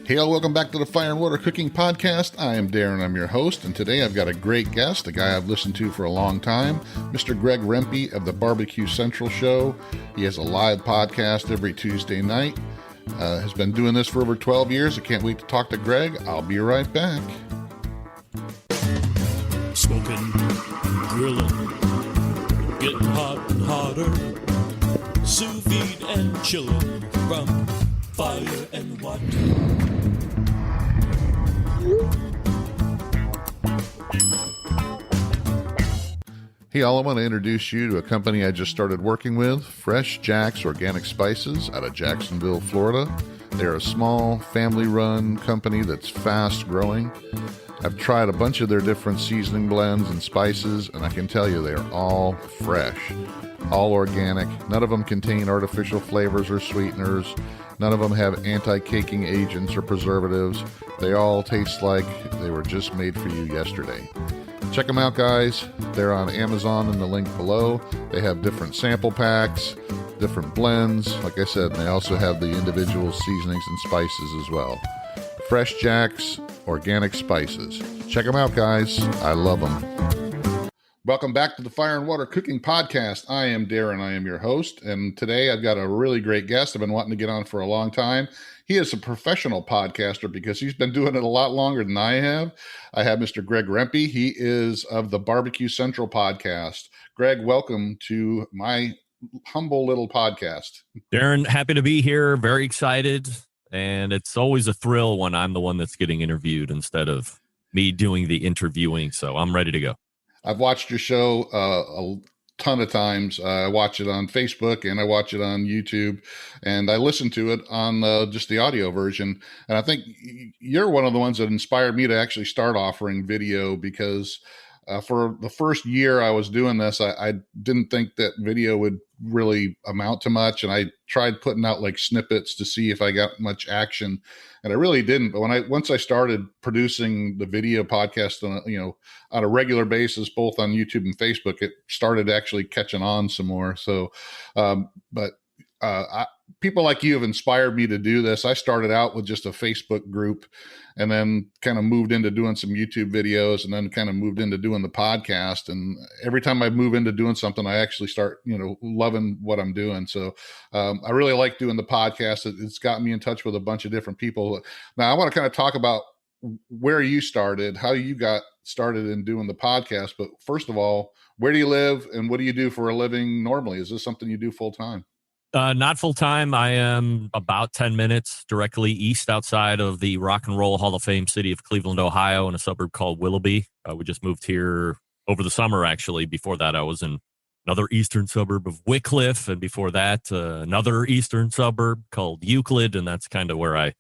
Hey, all, welcome back to the Fire and Water Cooking Podcast. I am Darren, I'm your host, and today I've got a great guest, a guy I've listened to for a long time, Mr. Greg Rempe of the BBQ Central Show. He has a live podcast every Tuesday night. Has been doing this for over 12 years. I can't wait to talk to Greg. I'll be right back. Smoking, grilling, getting hot and hotter, sous vide and chilling from fire and water. Hey, all, I want to introduce you to a company I just started working with, Fresh Jack's Organic Spices out of Jacksonville, Florida. They're a small, family-run company that's fast-growing. I've tried a bunch of their different seasoning blends and spices, and I can tell you they're all fresh, all organic. None of them contain artificial flavors or sweeteners. None of them have anti-caking agents or preservatives. They all taste like they were just made for you yesterday. Check them out, guys. They're on Amazon in the link below. They have different sample packs, different blends. Like I said, they also have the individual seasonings and spices as well. Fresh Jack's Organic Spices. Check them out, guys. I love them. Welcome back to the Fire and Water Cooking Podcast. I am Darren. I am your host. And today I've got a really great guest I've been wanting to get on for a long time. He is a professional podcaster because he's been doing it a lot longer than I have. I have Mr. Greg Rempe. He is of the BBQ Central Podcast. Greg, welcome to my humble little podcast. Darren, happy to be here. Very excited. And it's always a thrill when I'm the one that's getting interviewed instead of me doing the interviewing. So I'm ready to go. I've watched your show a ton of times. I watch it on Facebook and I watch it on YouTube, and I listen to it on just the audio version. And I think you're one of the ones that inspired me to actually start offering video because for the first year I was doing this, I didn't think that video would really amount to much. And I tried putting out like snippets to see if I got much action, and I really didn't. But once I started producing the video podcast on a regular basis, both on YouTube and Facebook, it started actually catching on some more. So, people like you have inspired me to do this. I started out with just a Facebook group and then kind of moved into doing some YouTube videos and then kind of moved into doing the podcast. And every time I move into doing something, I actually start, loving what I'm doing. So I really like doing the podcast. It's gotten me in touch with a bunch of different people. Now I want to kind of talk about where you started, how you got started in doing the podcast. But first of all, where do you live and what do you do for a living normally? Is this something you do full time? Not full time. I am about 10 minutes directly east outside of the Rock and Roll Hall of Fame city of Cleveland, Ohio, in a suburb called Willoughby. We just moved here over the summer, actually. Before that, I was in another eastern suburb of Wycliffe. And before that, another eastern suburb called Euclid. And that's kind of where I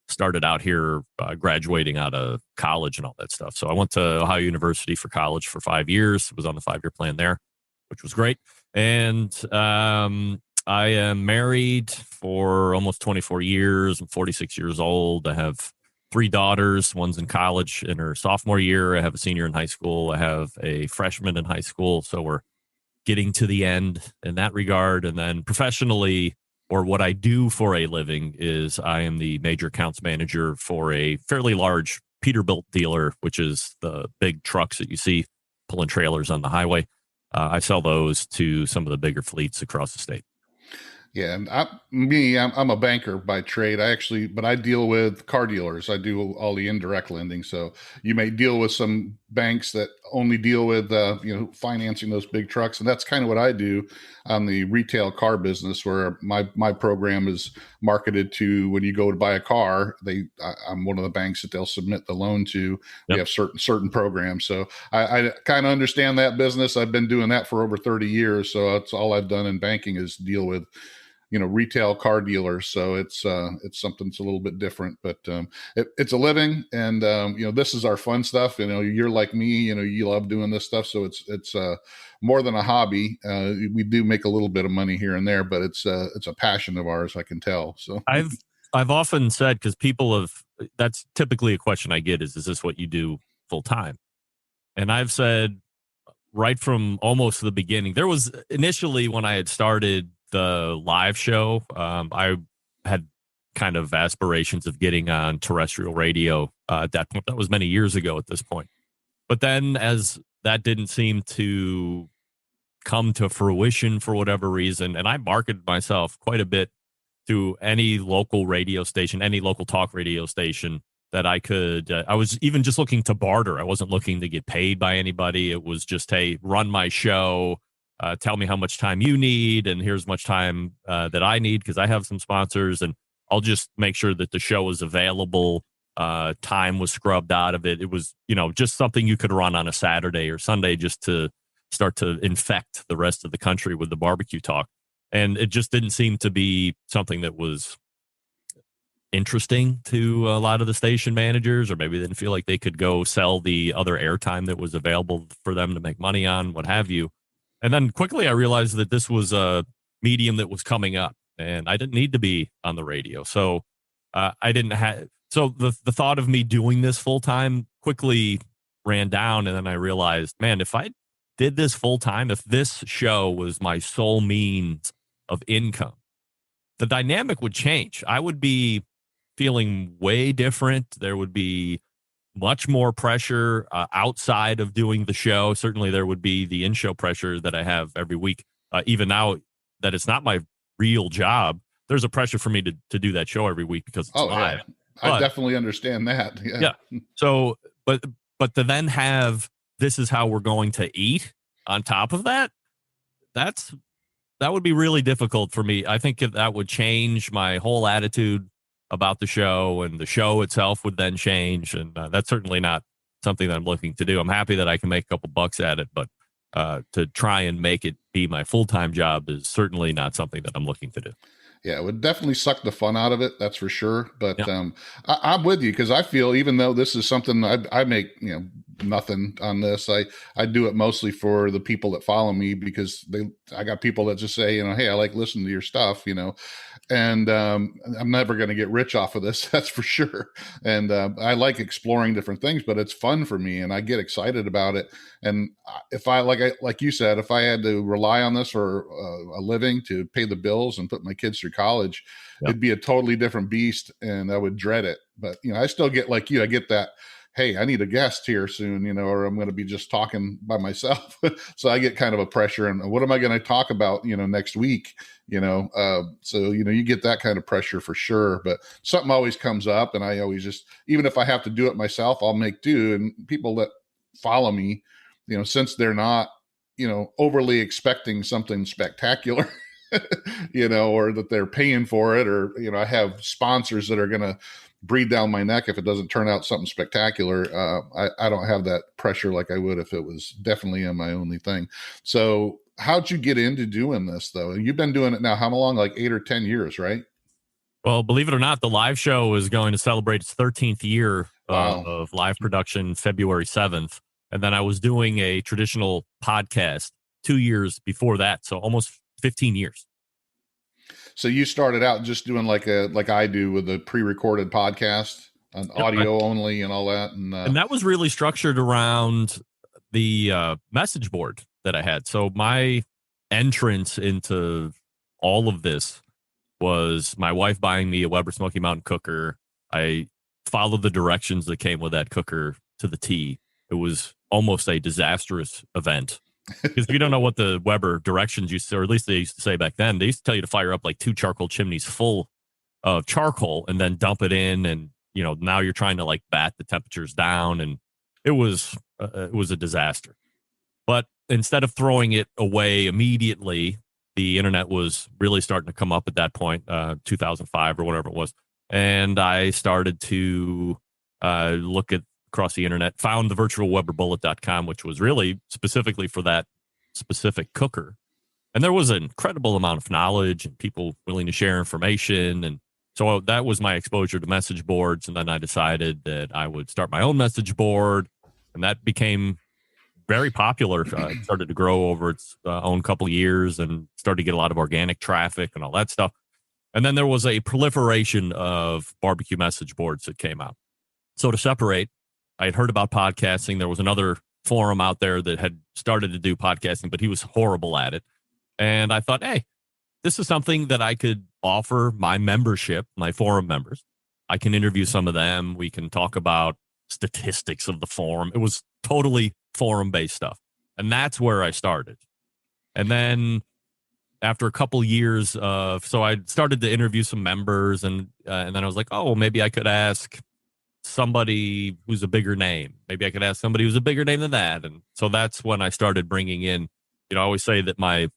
started out here, graduating out of college and all that stuff. So I went to Ohio University for college for 5 years. Was on the 5-year plan there, which was great. And I am married for almost 24 years. I'm 46 years old. I have 3 daughters. One's in college in her sophomore year. I have a senior in high school. I have a freshman in high school. So we're getting to the end in that regard. And then professionally, or what I do for a living, is I am the major accounts manager for a fairly large Peterbilt dealer, which is the big trucks that you see pulling trailers on the highway. I sell those to some of the bigger fleets across the state. Yeah, and I'm a banker by trade. But I deal with car dealers. I do all the indirect lending. So you may deal with some banks that only deal with financing those big trucks, and that's kind of what I do on the retail car business, where my program is marketed to when you go to buy a car. I'm one of the banks that they'll submit the loan to. Yep. We have certain programs, so I kind of understand that business. I've been doing that for over 30 years, so that's all I've done in banking is deal with retail car dealers. So it's something that's a little bit different, but it's a living, and this is our fun stuff. You're like me, you love doing this stuff. So it's more than a hobby. We do make a little bit of money here and there, but it's a passion of ours, I can tell. So I've often said, because that's typically a question I get is this what you do full time? And I've said right from almost the beginning, there was initially when I had started the live show, I had kind of aspirations of getting on terrestrial radio at that point. That was many years ago at this point. But then as that didn't seem to come to fruition for whatever reason, and I marketed myself quite a bit to any local radio station, any local talk radio station that I could. I was even just looking to barter. I wasn't looking to get paid by anybody. It was just, hey, run my show. Tell me how much time you need, and here's much time that I need because I have some sponsors, and I'll just make sure that the show is available. Time was scrubbed out of it. It was, just something you could run on a Saturday or Sunday just to start to infect the rest of the country with the barbecue talk. And it just didn't seem to be something that was interesting to a lot of the station managers, or maybe they didn't feel like they could go sell the other airtime that was available for them to make money on, what have you. And then quickly I realized that this was a medium that was coming up and I didn't need to be on the radio. So I didn't have, so the thought of me doing this full time quickly ran down. And then I realized, man, if I did this full time, if this show was my sole means of income, the dynamic would change. I would be feeling way different. There would be much more pressure outside of doing the show. Certainly there would be the in-show pressure that I have every week. Even now that it's not my real job, there's a pressure for me to do that show every week because it's live. Yeah. I definitely understand that. Yeah. So, but to then have, this is how we're going to eat on top of that, that would be really difficult for me. I think that would change my whole attitude about the show, and the show itself would then change. And that's certainly not something that I'm looking to do. I'm happy that I can make a couple bucks at it, but to try and make it be my full-time job is certainly not something that I'm looking to do. Yeah, it would definitely suck the fun out of it. That's for sure. But I'm with you because I feel, even though this is something I make, nothing on this, I do it mostly for the people that follow me because I got people that just say, hey, I like listening to your stuff, and I'm never going to get rich off of this. That's for sure. And I like exploring different things, but it's fun for me and I get excited about it. And if like you said, if I had to rely on this for a living to pay the bills and put my kids through college, it'd be a totally different beast and I would dread it. But, I still get, like you, I get that, hey, I need a guest here soon, or I'm going to be just talking by myself. So I get kind of a pressure and what am I going to talk about, next week, so, you get that kind of pressure for sure, but something always comes up and I always just, even if I have to do it myself, I'll make do. And people that follow me, since they're not, overly expecting something spectacular, or that they're paying for it, or, I have sponsors that are going to breathe down my neck if it doesn't turn out something spectacular. I don't have that pressure like I would if it was definitely my only thing. So how'd you get into doing this though? You've been doing it now, how long? Like 8 or 10 years, right? Well, believe it or not, the live show is going to celebrate its 13th year of live production February 7th. And then I was doing a traditional podcast 2 years before that. So almost 15 years. So you started out just doing like I do with a pre-recorded podcast on audio only and all that. And that was really structured around the message board that I had. So my entrance into all of this was my wife buying me a Weber Smoky Mountain cooker. I followed the directions that came with that cooker to the T. It was almost a disastrous event. Because if you don't know what the Weber directions used to, or at least they used to say back then, they used to tell you to fire up like 2 charcoal chimneys full of charcoal and then dump it in. And, now you're trying to like bat the temperatures down. And it was a disaster. But instead of throwing it away immediately, the internet was really starting to come up at that point, 2005 or whatever it was. And I started to look at across the internet, found the virtualweberbullet.com, which was really specifically for that specific cooker. And there was an incredible amount of knowledge and people willing to share information. And so that was my exposure to message boards. And then I decided that I would start my own message board. And that became very popular. It started to grow over its own couple of years and started to get a lot of organic traffic and all that stuff. And then there was a proliferation of barbecue message boards that came out. So to separate, I had heard about podcasting. There was another forum out there that had started to do podcasting, but he was horrible at it. And I thought, hey, this is something that I could offer my membership, my forum members. I can interview some of them. We can talk about statistics of the forum. It was totally forum-based stuff. And that's where I started. And then after a couple years of, so I started to interview some members, and then I was like, oh, well, maybe I could ask somebody who's a bigger name. Maybe I could ask somebody who's a bigger name than that. And so that's when I started bringing in, I always say that my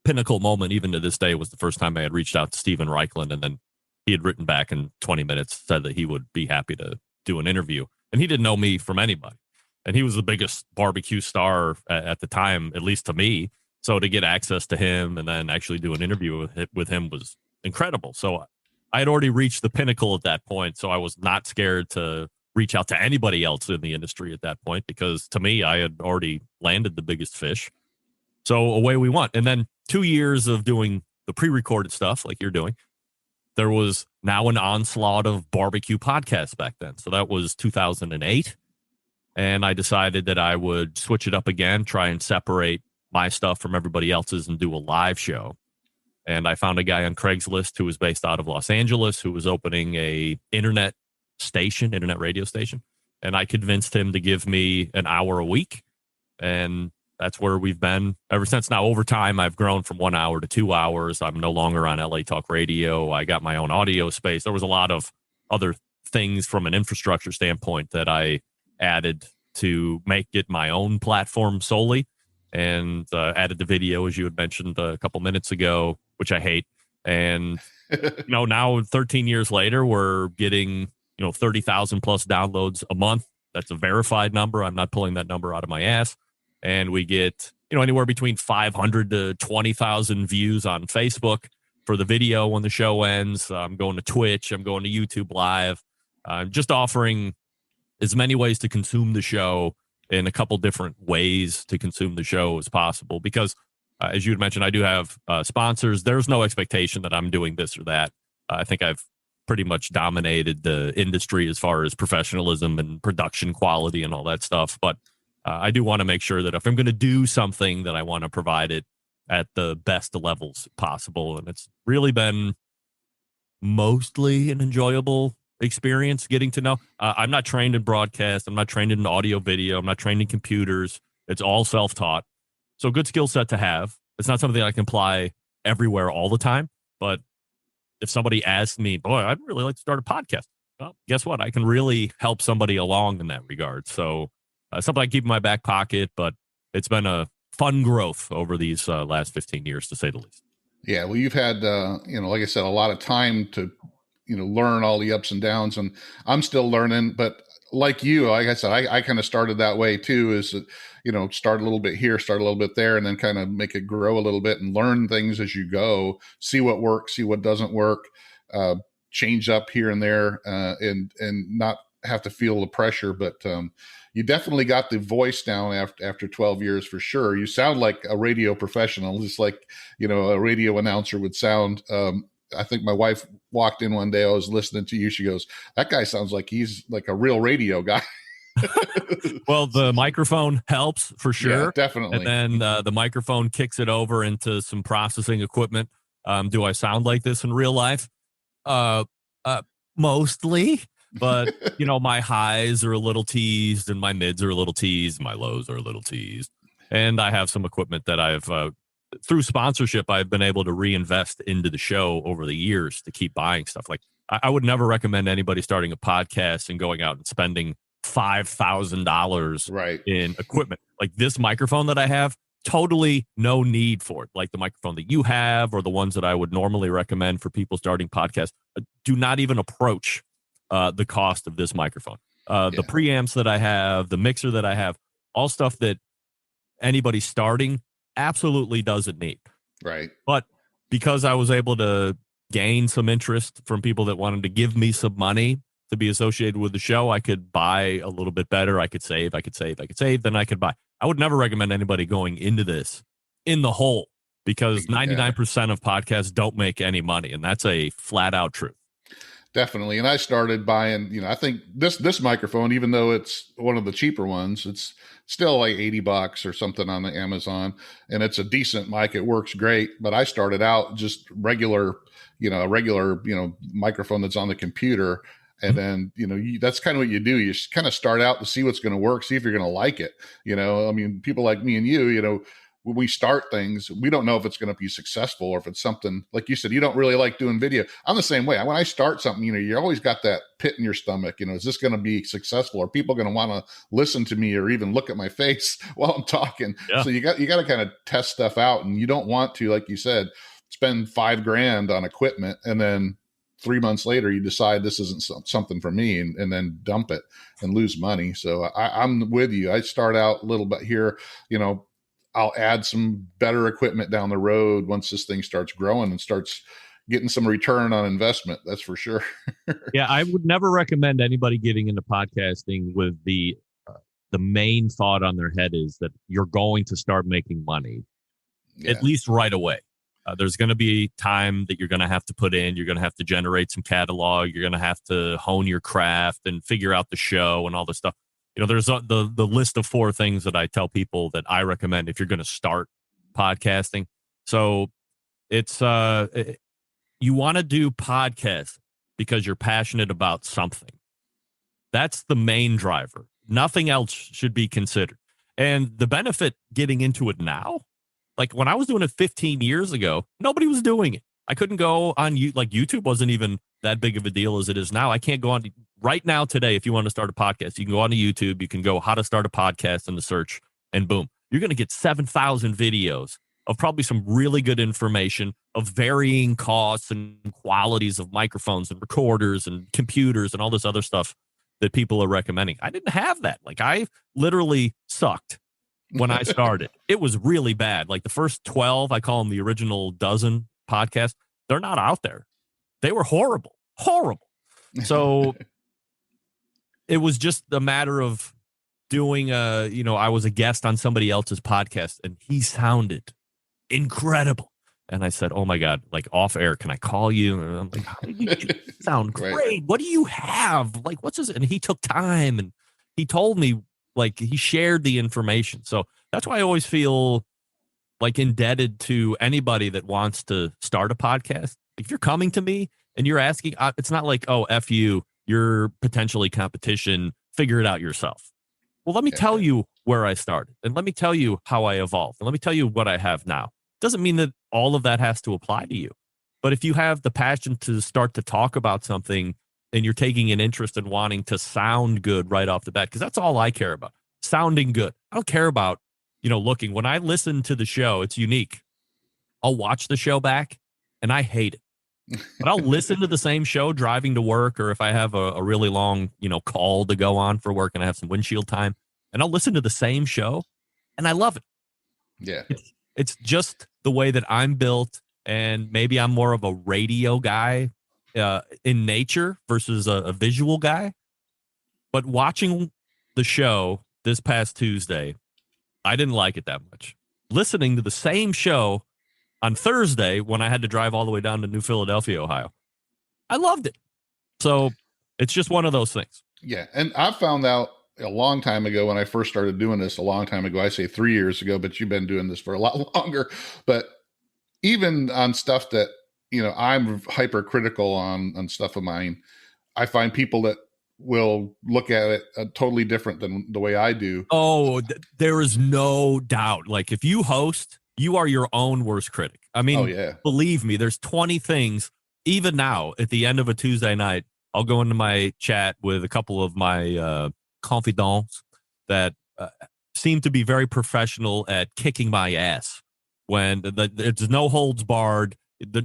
pinnacle moment, even to this day, was the first time I had reached out to Steven Reichland, and then he had written back in 20 minutes, said that he would be happy to do an interview. And he didn't know me from anybody. And he was the biggest barbecue star at the time, at least to me. So to get access to him and then actually do an interview with him was incredible. So I had already reached the pinnacle at that point. So I was not scared to reach out to anybody else in the industry at that point, because to me, I had already landed the biggest fish. So away we went. And then 2 years of doing the pre-recorded stuff like you're doing, there was now an onslaught of barbecue podcasts back then. So that was 2008. And I decided that I would switch it up again, try and separate my stuff from everybody else's and do a live show. And I found a guy on Craigslist who was based out of Los Angeles, who was opening a internet radio station. And I convinced him to give me an hour a week. And that's where we've been ever since. Now, over time, I've grown from 1 hour to 2 hours. I'm no longer on LA Talk Radio. I got my own audio space. There was a lot of other things from an infrastructure standpoint that I added to make it my own platform solely, and added the video, as you had mentioned a couple minutes ago, which I hate. And, now 13 years later, we're getting, 30,000 plus downloads a month. That's a verified number. I'm not pulling that number out of my ass. And we get, anywhere between 500 to 20,000 views on Facebook for the video when the show ends. I'm going to Twitch. I'm going to YouTube Live. I'm just offering as many ways to consume the show in a couple different ways to consume the show as possible. Because, as you had mentioned, I do have sponsors. There's no expectation that I'm doing this or that. I think I've pretty much dominated the industry as far as professionalism and production quality and all that stuff. But I do want to make sure that if I'm going to do something, that I want to provide it at the best levels possible. And it's really been mostly an enjoyable experience getting to know. I'm not trained in broadcast. I'm not trained in audio video. I'm not trained in computers. It's all self-taught. So good skill set to have. It's not something I can apply everywhere all the time. But if somebody asked me, boy, I'd really like to start a podcast. Well, guess what? I can really help somebody along in that regard. So something I keep in my back pocket, but it's been a fun growth over these last 15 years, to say the least. Yeah, well, you've had, like I said, a lot of time to, learn all the ups and downs, and I'm still learning. But like you, like I said, I kind of started that way too, is, start a little bit here, start a little bit there, and then kind of make it grow a little bit and learn things as you go, see what works, see what doesn't work, change up here and there, and not have to feel the pressure. But you definitely got the voice down after 12 years for sure. You sound like a radio professional, just like, a radio announcer would sound. I think my wife walked in one day, I was listening to you. She goes, that guy sounds like he's like a real radio guy. Well, the microphone helps for sure. Yeah, definitely. And then the microphone kicks it over into some processing equipment. Do I sound like this in real life? Mostly. But, my highs are a little teased, and my mids are a little teased, my lows are a little teased. And I have some equipment that I've, through sponsorship, I've been able to reinvest into the show over the years to keep buying stuff. Like, I would never recommend anybody starting a podcast and going out and spending $5,000 in equipment. Like this microphone that I have, totally no need for it. Like the microphone that you have, or the ones that I would normally recommend for people starting podcasts, do not even approach the cost of this microphone. The preamps that I have, the mixer that I have, all stuff that anybody starting absolutely doesn't need. Right. But because I was able to gain some interest from people that wanted to give me some money to be associated with the show, I could buy a little bit better. I could save, then I could buy. I would never recommend anybody going into this in the hole, because 99% of podcasts don't make any money. And that's a flat out truth. Definitely. And I started buying, I think this microphone, even though it's one of the cheaper ones, it's still like $80 or something on the Amazon, and it's a decent mic. It works great. But I started out just regular, a regular, microphone that's on the computer. And then, that's kind of what you do. You just kind of start out to see what's going to work, see if you're going to like it. I mean, people like me and you, when we start things, we don't know if it's going to be successful or if it's something, like you said, you don't really like doing video. I'm the same way. When I start something, you always got that pit in your stomach. Is this going to be successful? Are people going to want to listen to me or even look at my face while I'm talking? Yeah. So you got to kind of test stuff out, and you don't want to, like you said, spend $5,000 on equipment and then 3 months later you decide this isn't something for me, and then dump it and lose money. So I'm with you. I start out a little bit here, I'll add some better equipment down the road once this thing starts growing and starts getting some return on investment. That's for sure. Yeah, I would never recommend anybody getting into podcasting with the main thought on their head is that you're going to start making money, at least right away. There's going to be time that you're going to have to put in. You're going to have to generate some catalog. You're going to have to hone your craft and figure out the show and all this stuff. There's the list of 4 things that I tell people that I recommend if you're going to start podcasting. So it's you want to do podcasts because you're passionate about something. That's the main driver. Nothing else should be considered. And the benefit getting into it now, like when I was doing it 15 years ago, nobody was doing it. I couldn't go on YouTube wasn't even that big of a deal as it is now. I can't go on right now today. If you want to start a podcast, you can go on to YouTube. You can go how to start a podcast in the search, and boom, you're going to get 7,000 videos of probably some really good information of varying costs and qualities of microphones and recorders and computers and all this other stuff that people are recommending. I didn't have that. Like I literally sucked when I started. It was really bad. Like the first 12, I call them the original dozen podcasts. They're not out there. They were horrible. So it was just a matter of doing I was a guest on somebody else's podcast and he sounded incredible. And I said, oh my God, like off air, can I call you? And I'm like, how did you sound great? Right. What do you have? Like, what's this? And he took time and he told me, like, he shared the information. So that's why I always feel like indebted to anybody that wants to start a podcast. If you're coming to me and you're asking, it's not like, oh, F you, you're potentially competition, figure it out yourself. Well, let me tell you where I started, and let me tell you how I evolved, and let me tell you what I have now. Doesn't mean that all of that has to apply to you. But if you have the passion to start to talk about something and you're taking an interest in wanting to sound good right off the bat, because that's all I care about, sounding good. I don't care about, looking. When I listen to the show, it's unique. I'll watch the show back and I hate it. But I'll listen to the same show driving to work, or if I have a really long, call to go on for work and I have some windshield time, and I'll listen to the same show and I love it. Yeah. It's just the way that I'm built, and maybe I'm more of a radio guy in nature versus a visual guy. But watching the show this past Tuesday, I didn't like it that much. Listening to the same show on Thursday when I had to drive all the way down to New Philadelphia, Ohio, I loved it. So it's just one of those things. Yeah. And I found out a long time ago when I first started doing this, I say 3 years ago, but you've been doing this for a lot longer. But even on stuff that, I'm hypercritical on stuff of mine, I find people that will look at it totally different than the way I do. Oh, there is no doubt. Like if you host, you are your own worst critic. I mean, Believe me, there's 20 things. Even now at the end of a Tuesday night, I'll go into my chat with a couple of my confidants that seem to be very professional at kicking my ass when there's no holds barred,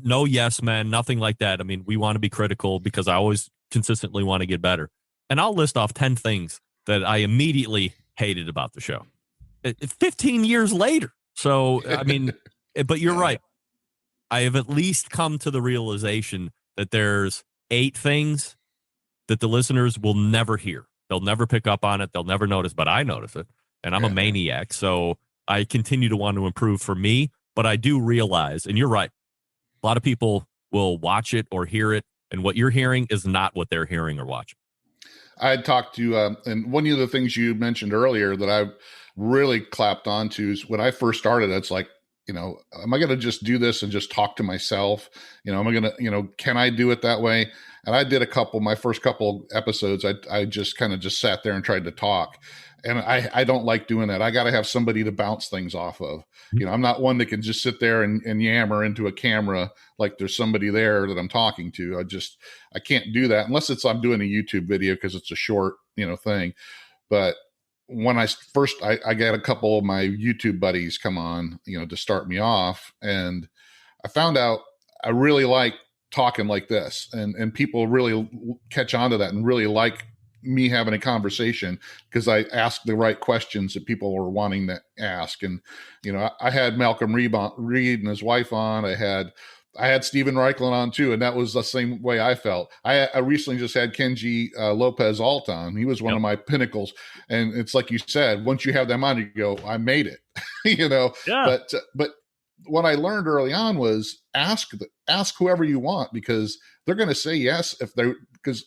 no yes men, nothing like that. I mean, we want to be critical because I always consistently want to get better. And I'll list off 10 things that I immediately hated about the show 15 years later. So, I mean, but you're right. I have at least come to the realization that there's 8 things that the listeners will never hear. They'll never pick up on it. They'll never notice, but I notice it. And I'm a maniac. So I continue to want to improve for me. But I do realize, and you're right, a lot of people will watch it or hear it And what you're hearing is not what they're hearing or watching. I talked to, and one of the things you mentioned earlier that I really clapped onto is when I first started, it's like, am I going to just do this and just talk to myself? Am I going to, can I do it that way? And I did my first couple episodes, I just kind of just sat there and tried to talk. And I don't like doing that. I got to have somebody to bounce things off of. I'm not one that can just sit there and yammer into a camera like there's somebody there that I'm talking to. I can't do that unless I'm doing a YouTube video because it's a short, thing. But when I got a couple of my YouTube buddies come on, to start me off. And I found out I really like talking like this, and people really catch on to that and really like me having a conversation because I ask the right questions that people were wanting to ask. And, I had Malcolm Reed and his wife on. I had Stephen Reichlin on too. And that was the same way I felt. I recently just had Kenji Lopez Alt on. He was one of my pinnacles. And it's like you said, once you have them on, you go, I made it, Yeah. But what I learned early on was ask whoever you want, because they're going to say yes because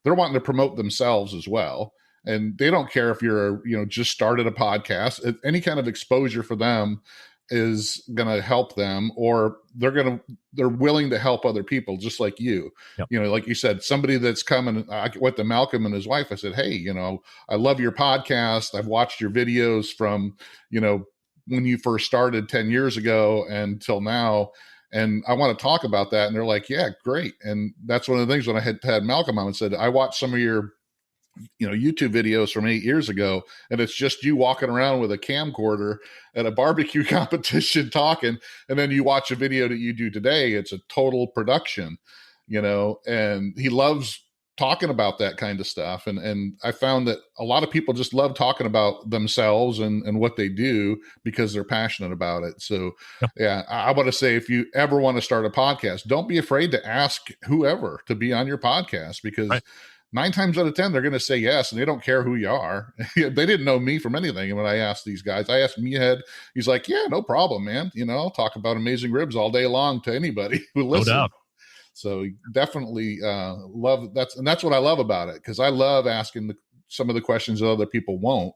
they're wanting to promote themselves as well. And they don't care if you're, just started a podcast. Any kind of exposure for them is going to help them, or they're willing to help other people just like you. Yep. Like you said, somebody that's coming, I went to Malcolm and his wife. I said, hey, I love your podcast. I've watched your videos from, when you first started 10 years ago until now. And I want to talk about that. And they're like, yeah, great. And that's one of the things when I had Malcolm on and said, I watched some of your, YouTube videos from 8 years ago, and it's just you walking around with a camcorder at a barbecue competition talking. And then you watch a video that you do today. It's a total production, and he loves talking about that kind of stuff. And I found that a lot of people just love talking about themselves and what they do because they're passionate about it. So yeah, I want to say, if you ever want to start a podcast, don't be afraid to ask whoever to be on your podcast, because 9 times out of 10, they're going to say yes, and they don't care who you are. They didn't know me from anything. And when I asked these guys, I asked Meathead, he's like, yeah, no problem, man. I'll talk about amazing ribs all day long to anybody who listens. No doubt. So definitely love that. And that's what I love about it, because I love asking some of the questions that other people won't.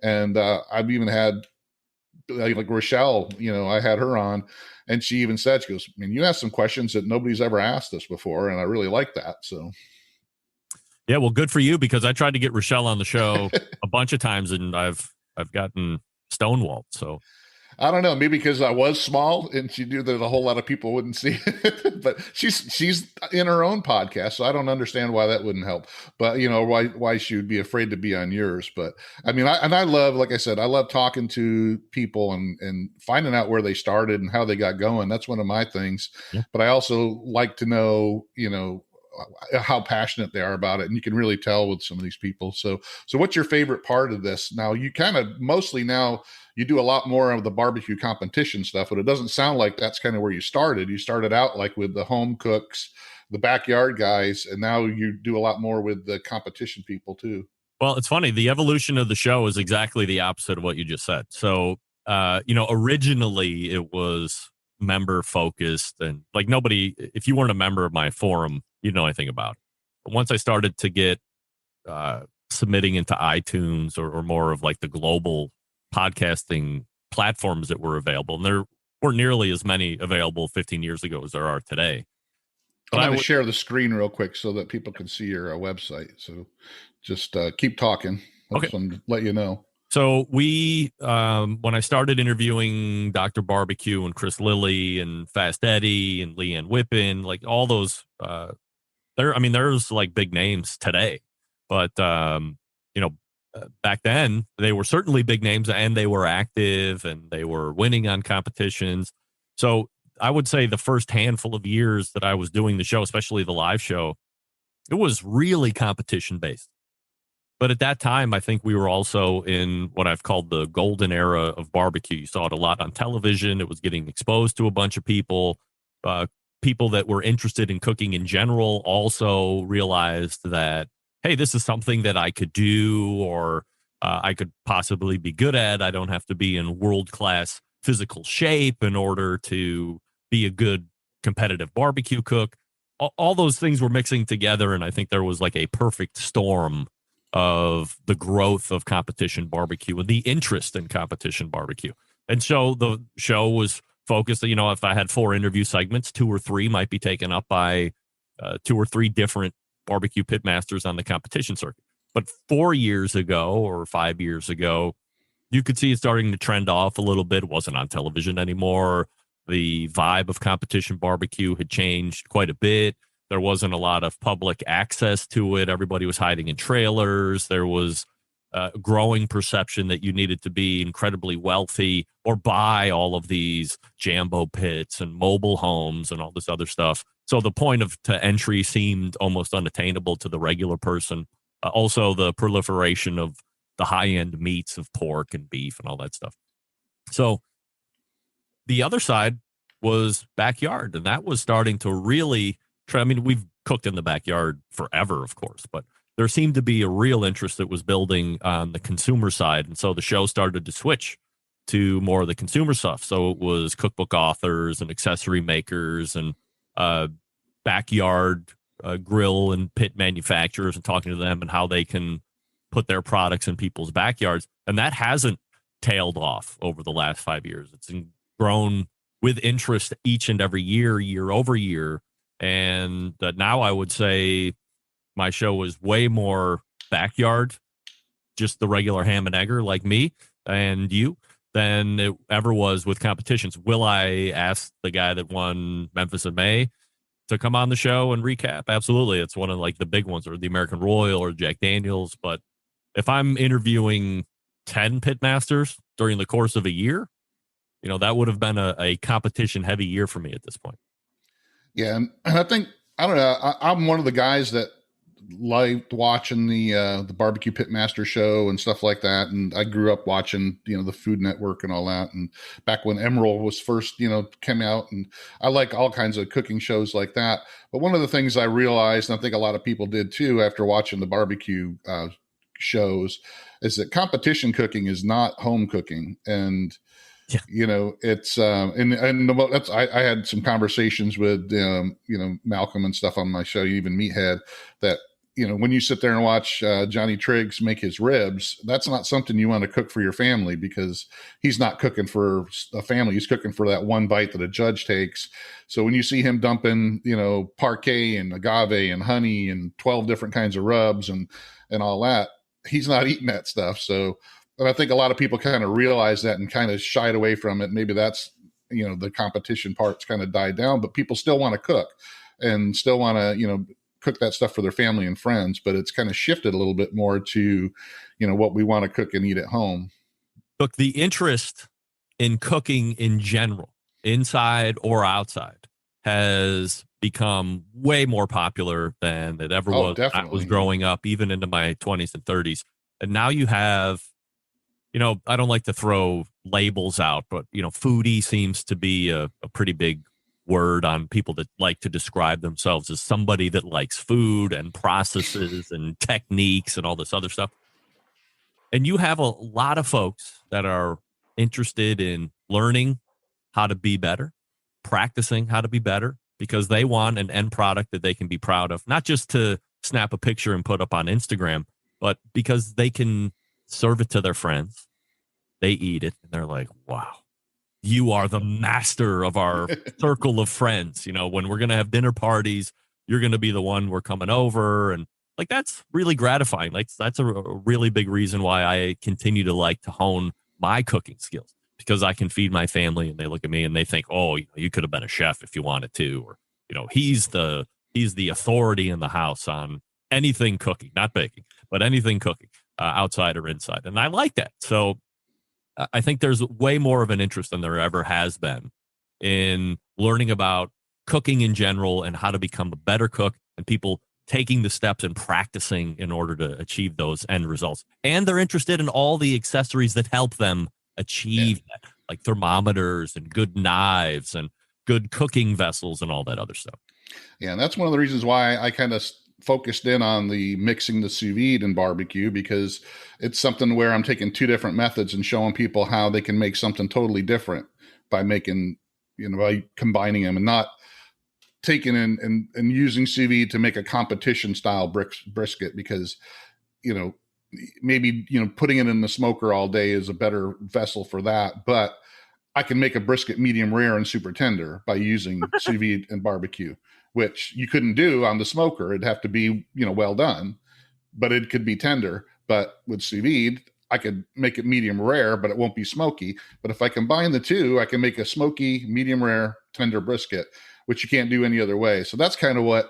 And I've even had like Rochelle, I had her on, and she even said, she goes, you asked some questions that nobody's ever asked us before. And I really like that. So. Yeah, well, good for you, because I tried to get Rochelle on the show a bunch of times, and I've gotten stonewalled. So I don't know, maybe because I was small and she knew that a whole lot of people wouldn't see it. But she's in her own podcast, so I don't understand why that wouldn't help. But why she would be afraid to be on yours. But I mean, I love, like I said, I love talking to people and finding out where they started and how they got going. That's one of my things. Yeah. But I also like to know, how passionate they are about it. And you can really tell with some of these people. So what's your favorite part of this? Now, you kind of mostly now you do a lot more of the barbecue competition stuff, but it doesn't sound like that's kind of where you started. You started out like with the home cooks, the backyard guys, and now you do a lot more with the competition people too. Well, it's funny. The evolution of the show is exactly the opposite of what you just said. So, originally it was member focused, and like nobody, if you weren't a member of my forum, you know anything about it. But once I started to get submitting into iTunes or more of like the global podcasting platforms that were available, and there weren't nearly as many available 15 years ago as there are today. But I'm going to share the screen real quick so that people can see your website. So just keep talking. Okay. Let you know. So we, when I started interviewing Dr. Barbecue and Chris Lilly and Fast Eddie and Leanne Whippen, like all those, there's like big names today, but back then they were certainly big names, and they were active and they were winning on competitions. So I would say the first handful of years that I was doing the show, especially the live show, it was really competition based. But at that time, I think we were also in what I've called the golden era of barbecue. You saw it a lot on television. It was getting exposed to a bunch of people. People that were interested in cooking in general also realized that, hey, this is something that I could do, or I could possibly be good at. I don't have to be in world-class physical shape in order to be a good competitive barbecue cook. all those things were mixing together, and I think there was like a perfect storm of the growth of competition barbecue and the interest in competition barbecue. And so the show was focused, if I had 4 interview segments, 2 or 3 might be taken up by 2 or 3 different barbecue pitmasters on the competition circuit. But 4 years ago or 5 years ago, you could see it starting to trend off a little bit. It wasn't on television anymore. The vibe of competition barbecue had changed quite a bit. There wasn't a lot of public access to it. Everybody was hiding in trailers. There was a growing perception that you needed to be incredibly wealthy or buy all of these Jambo pits and mobile homes and all this other stuff. So the point to entry seemed almost unattainable to the regular person. Also, the proliferation of the high-end meats of pork and beef and all that stuff. So the other side was backyard, and that was starting to really try. I mean, we've cooked in the backyard forever, of course, but there seemed to be a real interest that was building on the consumer side. And so the show started to switch to more of the consumer stuff. So it was cookbook authors and accessory makers and backyard grill and pit manufacturers and talking to them and how they can put their products in people's backyards. And that hasn't tailed off over the last 5 years. It's grown with interest each and every year, year over year. And now I would say my show is way more backyard, just the regular ham and egger like me and you, than it ever was with competitions. Will I ask the guy that won Memphis in May to come on the show and recap? Absolutely. It's one of like the big ones, or the American Royal or Jack Daniels. But if I'm interviewing 10 pitmasters during the course of a year, that would have been a competition heavy year for me at this point. Yeah. And I think, I don't know, I'm one of the guys that liked watching the Barbecue Pitmaster show and stuff like that. And I grew up watching, the Food Network and all that. And back when Emerald was first, came out, and I like all kinds of cooking shows like that. But one of the things I realized, and I think a lot of people did too, after watching the barbecue shows, is that competition cooking is not home cooking. And yeah. It's and that's I had some conversations with Malcolm and stuff on my show, even Meathead, that when you sit there and watch Johnny Triggs make his ribs, that's not something you want to cook for your family, because he's not cooking for a family. He's cooking for that one bite that a judge takes. So when you see him dumping, parquet and agave and honey and 12 different kinds of rubs and all that, he's not eating that stuff. So, and I think a lot of people kind of realize that and kind of shied away from it. Maybe that's, the competition part's kind of died down, but people still want to cook and still want to, cook that stuff for their family and friends. But it's kind of shifted a little bit more to, what we want to cook and eat at home. Look, the interest in cooking in general, inside or outside, has become way more popular than it ever was. Definitely. I was growing up, even into my 20s and 30s. And now you have, I don't like to throw labels out, but, foodie seems to be a pretty big word on people that like to describe themselves as somebody that likes food and processes and techniques and all this other stuff. And you have a lot of folks that are interested in learning how to be better, practicing how to be better, because they want an end product that they can be proud of, not just to snap a picture and put up on Instagram, but because they can serve it to their friends. They eat it and they're like, wow, you are the master of our circle of friends. When we're going to have dinner parties, you're going to be the one we're coming over. And like, that's really gratifying. Like, that's a really big reason why I continue to like to hone my cooking skills, because I can feed my family and they look at me and they think, oh, you could have been a chef if you wanted to, or, he's the authority in the house on anything cooking, not baking, but anything cooking, outside or inside. And I like that. So I think there's way more of an interest than there ever has been in learning about cooking in general and how to become a better cook, and people taking the steps and practicing in order to achieve those end results. And they're interested in all the accessories that help them achieve that, like thermometers and good knives and good cooking vessels and all that other stuff. Yeah, and that's one of the reasons why I kind of focused in on the mixing the sous vide and barbecue, because it's something where I'm taking 2 different methods and showing people how they can make something totally different by making, by combining them, and not taken and using sous vide to make a competition style brisket because, maybe, putting it in the smoker all day is a better vessel for that. But I can make a brisket medium rare and super tender by using sous vide and barbecue, which you couldn't do on the smoker. It'd have to be, well done, but it could be tender. But with sous vide, I could make it medium rare, but it won't be smoky. But if I combine the two, I can make a smoky, medium rare, tender brisket, which you can't do any other way. So that's kind of what,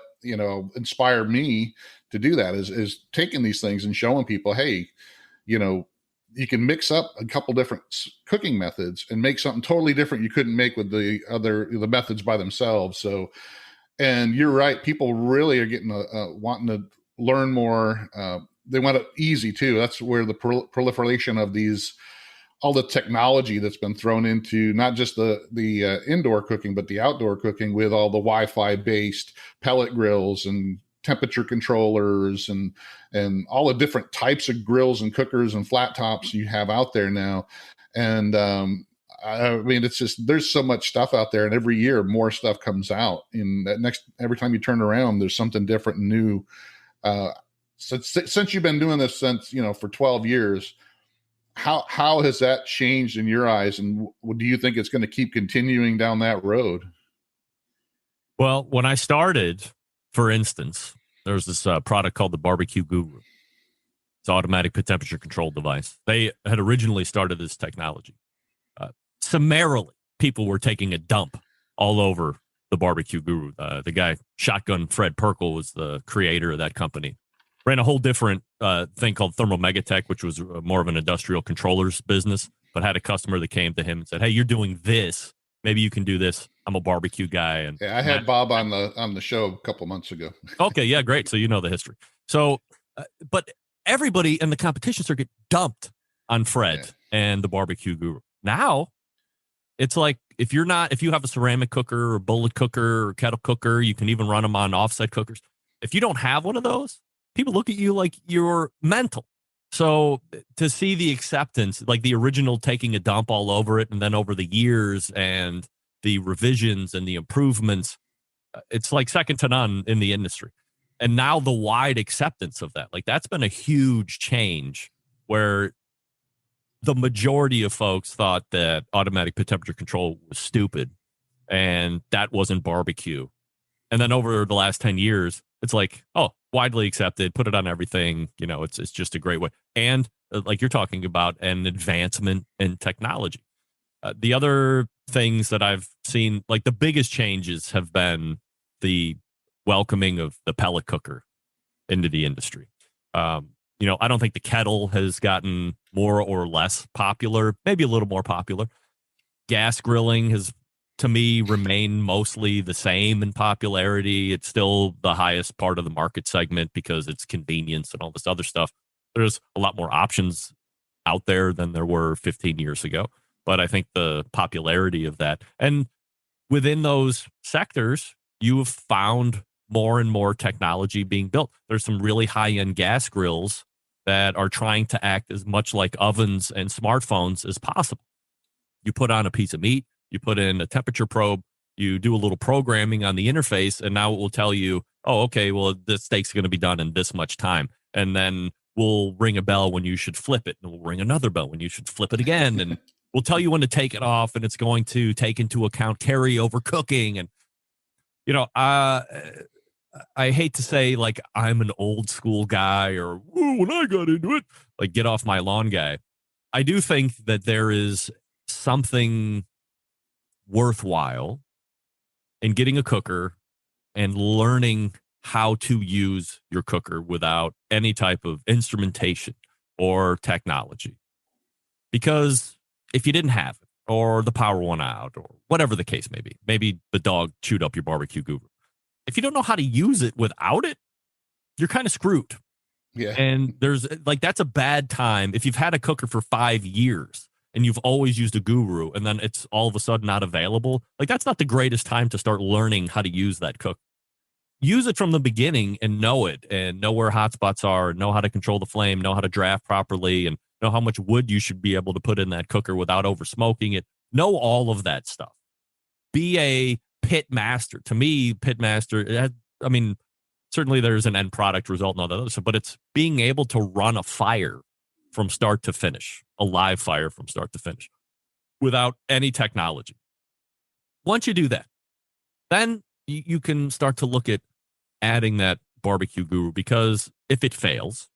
inspired me to do that is taking these things and showing people, hey, you can mix up a couple different cooking methods and make something totally different you couldn't make with the methods by themselves. So, and you're right, people really are getting wanting to learn more. They want it easy too. That's where the proliferation of all the technology that's been thrown into not just the indoor cooking, but the outdoor cooking with all the Wi-Fi based pellet grills and temperature controllers and all the different types of grills and cookers and flat tops you have out there now. And I mean, it's just, there's so much stuff out there, and every year more stuff comes out. And every time you turn around, there's something different and new. Since you've been doing this for 12 years, how has that changed in your eyes? And do you think it's going to keep continuing down that road? Well, when I started, for instance, there was this product called the BBQ Guru. It's an automatic temperature control device. They had originally started this technology. Summarily, people were taking a dump all over the BBQ Guru. The guy, Shotgun Fred Perkle, was the creator of that company. Ran a whole different thing called Thermal Megatech, which was more of an industrial controllers business, but had a customer that came to him and said, hey, you're doing this. Maybe you can do this. I'm a barbecue guy. And I had Bob on the show a couple months ago. Okay, yeah, great. So you know the history. So, but everybody in the competition circuit dumped on Fred and the BBQ Guru. Now, it's like if you have a ceramic cooker or bullet cooker or kettle cooker, you can even run them on offset cookers. If you don't have one of those, people look at you like you're mental. So to see the acceptance, like the original taking a dump all over it, and then over the years and the revisions and the improvements, it's like second to none in the industry. And now the wide acceptance of that, like that's been a huge change where the majority of folks thought that automatic temperature control was stupid and that wasn't barbecue. And then over the last 10 years, it's like, oh, widely accepted, put it on everything. It's just a great way. And like you're talking about, an advancement in technology. The other things that I've seen, like the biggest changes have been the welcoming of the pellet cooker into the industry. I don't think the kettle has gotten more or less popular, maybe a little more popular. Gas grilling has, to me, remained mostly the same in popularity. It's still the highest part of the market segment because it's convenience and all this other stuff. There's a lot more options out there than there were 15 years ago. But I think the popularity of that, and within those sectors, you have found more and more technology being built. There's some really high-end gas grills that are trying to act as much like ovens and smartphones as possible. You put on a piece of meat, you put in a temperature probe, you do a little programming on the interface, and now it will tell you, oh, okay, well, this steak's going to be done in this much time. And then we'll ring a bell when you should flip it, and we'll ring another bell when you should flip it again. And we'll tell you when to take it off, and it's going to take into account carryover cooking. And, I hate to say, like, I'm an old school guy or when I got into it, like, get off my lawn guy. I do think that there is something worthwhile in getting a cooker and learning how to use your cooker without any type of instrumentation or technology. Because if you didn't have it, or the power went out, or whatever the case may be, maybe the dog chewed up your BBQ Guru. If you don't know how to use it without it, you're kind of screwed. Yeah. And that's a bad time. If you've had a cooker for 5 years and you've always used a Guru and then it's all of a sudden not available, like that's not the greatest time to start learning how to use that cooker. Use it from the beginning and know it, and know where hotspots are, know how to control the flame, know how to draft properly, and know how much wood you should be able to put in that cooker without over smoking it. Know all of that stuff. Be a Pitmaster. To me, Pitmaster, I mean, certainly there's an end product result and all that other stuff, but it's being able to run a fire from start to finish, a live fire from start to finish without any technology. Once you do that, then you can start to look at adding that barbecue guru, because if it fails,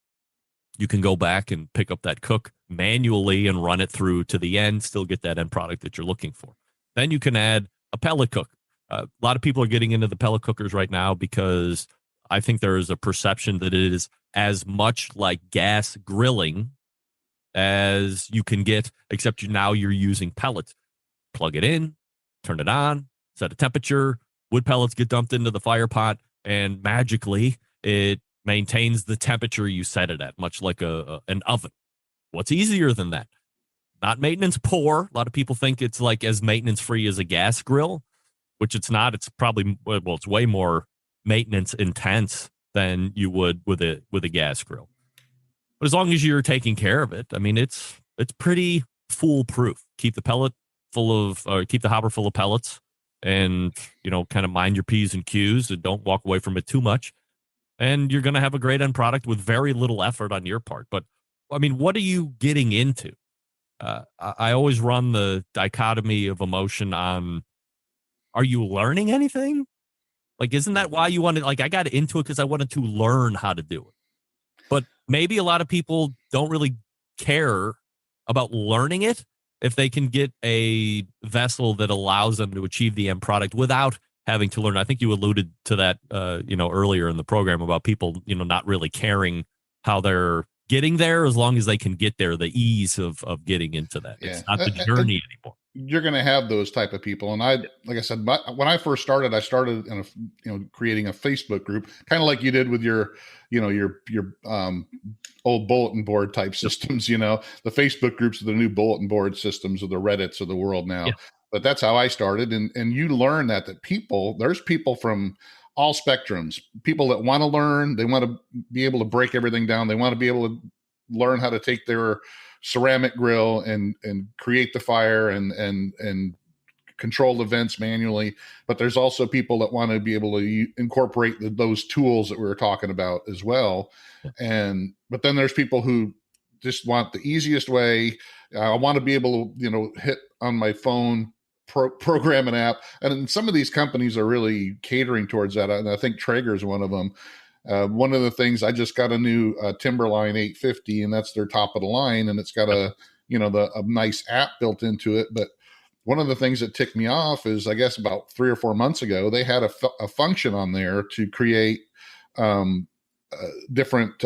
you can go back and pick up that cook manually and run it through to the end, still get that end product that you're looking for. Then you can add a pellet cook. A lot of people are getting into the pellet cookers right now because I think there is a perception that it is as much like gas grilling as you can get, except now you're using pellets. Plug it in, turn it on, set a temperature, wood pellets get dumped into the fire pot, and magically it maintains the temperature you set it at, much like an oven. What's easier than that? Not maintenance poor. A lot of people think it's like as maintenance free as a gas grill, which it's not. It's probably, well, it's way more maintenance intense than you would with a gas grill. But as long as you're taking care of it, I mean, it's pretty foolproof. Keep the pellet keep the hopper full of pellets, and kind of mind your P's and Q's and don't walk away from it too much. And you're going to have a great end product with very little effort on your part. But I mean, what are you getting into? I always run the dichotomy of emotion on, are you learning anything? Like, isn't that why you wanted, like, I got into it because I wanted to learn how to do it. But maybe a lot of people don't really care about learning it if they can get a vessel that allows them to achieve the end product without having to learn. I think you alluded to that, earlier in the program about people, not really caring how they're getting there as long as they can get there, the ease of getting into that. Yeah. It's not the journey anymore. You're going to have those type of people. And like I said, when I first started, I started in creating a Facebook group, kind of like you did with your old bulletin board type systems. The Facebook groups are the new bulletin board systems, or the Reddits of the world now. Yeah. But that's how I started. And you learn that there's people from all spectrums, people that want to learn, they want to be able to break everything down. They want to be able to learn how to take their ceramic grill and create the fire and control the vents manually. But there's also people that want to be able to incorporate those tools that we were talking about as well. But then there's people who just want the easiest way. I want to be able to, hit on my phone, program an app. And some of these companies are really catering towards that. And I think Traeger is one of them. One of the things, I just got a new Timberline 850, and that's their top of the line. And it's got a nice app built into it. But one of the things that ticked me off is, I guess about 3 or 4 months ago, they had a function on there to create different